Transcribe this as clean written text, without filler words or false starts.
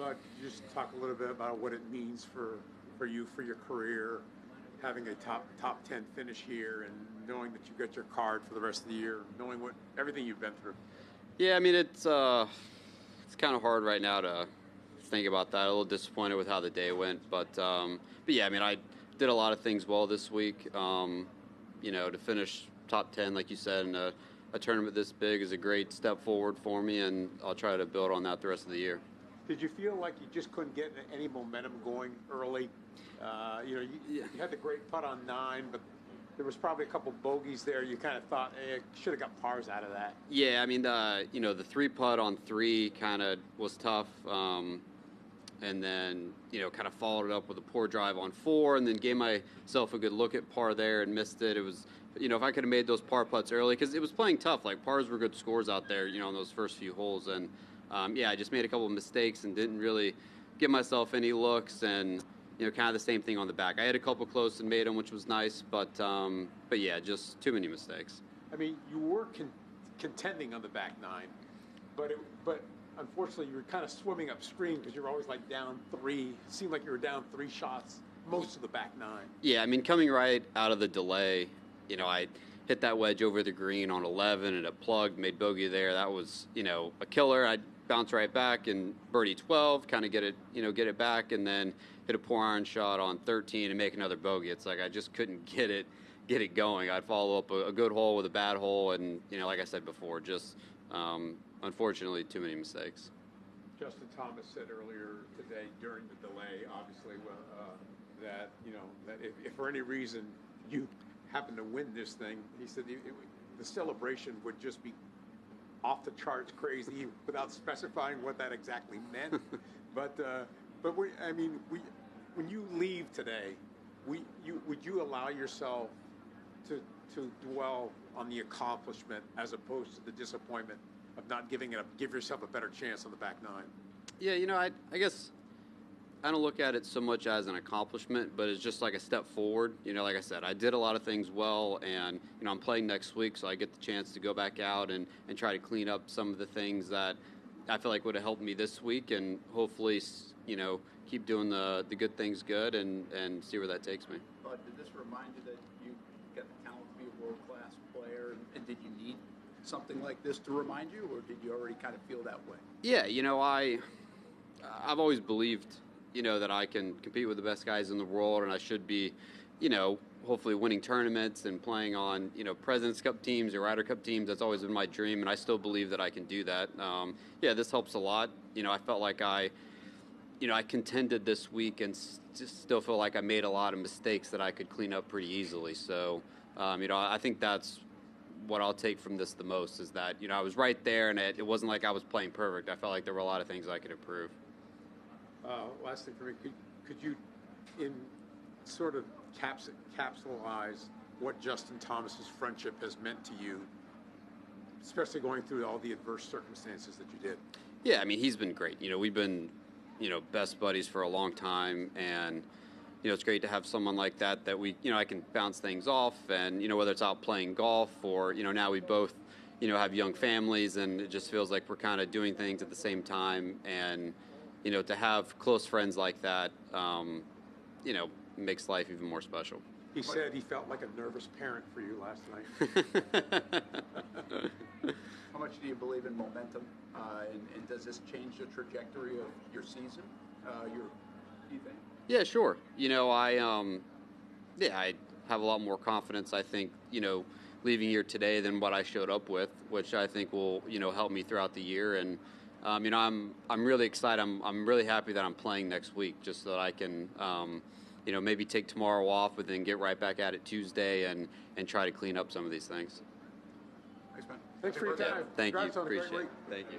Could you just talk a little bit about what it means for you, for your career, having a top 10 finish here and knowing that you got your card for the rest of the year, knowing what everything you've been through? Yeah, I mean it's kind of hard right now to think about that. A little disappointed with how the day went, but yeah, I mean I did a lot of things well this week. To finish top 10, like you said, in a tournament this big is a great step forward for me, and I'll try to build on that the rest of the year. Did you feel like you just couldn't get any momentum going early? You had the great putt on 9, but there was probably a couple bogeys there. You kind of thought, hey, should have got pars out of that. Yeah, I mean, the 3 putt on 3 kind of was tough. And then, kind of followed it up with a poor drive on 4, and then gave myself a good look at par there and missed it. It was, if I could have made those par putts early, because it was playing tough. Like, pars were good scores out there, on those first few holes. And, I just made a couple of mistakes and didn't really give myself any looks. And, kind of the same thing on the back. I had a couple close and made them, which was nice. But yeah, just too many mistakes. I mean, you were contending on the back 9, but unfortunately, you were kind of swimming upstream because you were always like down 3. It seemed like you were down 3 shots most of the back 9. Yeah, I mean, coming right out of the delay, I hit that wedge over the green on 11 and it plugged, made bogey there. That was, a killer. I bounced right back and birdie 12, kind of get it back, and then hit a poor iron shot on 13 and make another bogey. It's like I just couldn't get it going. I'd follow up a good hole with a bad hole, and like I said before, just unfortunately too many mistakes. Justin Thomas said earlier today during the delay, obviously, that if for any reason you happen to win this thing, he said the celebration would just be off the charts crazy without specifying what that exactly meant. But when you leave today, would you allow yourself to dwell on the accomplishment as opposed to the disappointment of not giving it up? Give yourself a better chance on the back 9. Yeah, I guess I don't look at it so much as an accomplishment, but it's just like a step forward. Like I said, I did a lot of things well, and I'm playing next week, so I get the chance to go back out and try to clean up some of the things that I feel like would have helped me this week, and hopefully, keep doing the good things good and see where that takes me. But did this remind you that you got the talent to be a world-class player, and did you need something like this to remind you, or did you already kind of feel that way? Yeah, I've always believed, that I can compete with the best guys in the world, and I should be, hopefully winning tournaments and playing on, President's Cup teams or Ryder Cup teams. That's always been my dream, and I still believe that I can do that. This helps a lot. I felt like I contended this week and just still feel like I made a lot of mistakes that I could clean up pretty easily. So, I think that's what I'll take from this the most, is that, I was right there, and it wasn't like I was playing perfect. I felt like there were a lot of things I could improve. Last thing for me, could you sort of capsulize what Justin Thomas's friendship has meant to you, especially going through all the adverse circumstances that you did? Yeah, I mean, he's been great. We've been, best buddies for a long time, and it's great to have someone like that we, I can bounce things off, and whether it's out playing golf or now we both, have young families, and it just feels like we're kind of doing things at the same time, and to have close friends like that, makes life even more special. He said he felt like a nervous parent for you last night. How much do you believe in momentum, and does this change the trajectory of your season? Do you think? Yeah, sure. I have a lot more confidence, I think, leaving here today than what I showed up with, which I think will, help me throughout the year. And, I'm really excited. I'm really happy that I'm playing next week, just so that I can, maybe take tomorrow off, but then get right back at it Tuesday and try to clean up some of these things. Thanks, man. Thanks for your time. Thank you. Congrats on a great Appreciate it. week. Thank you.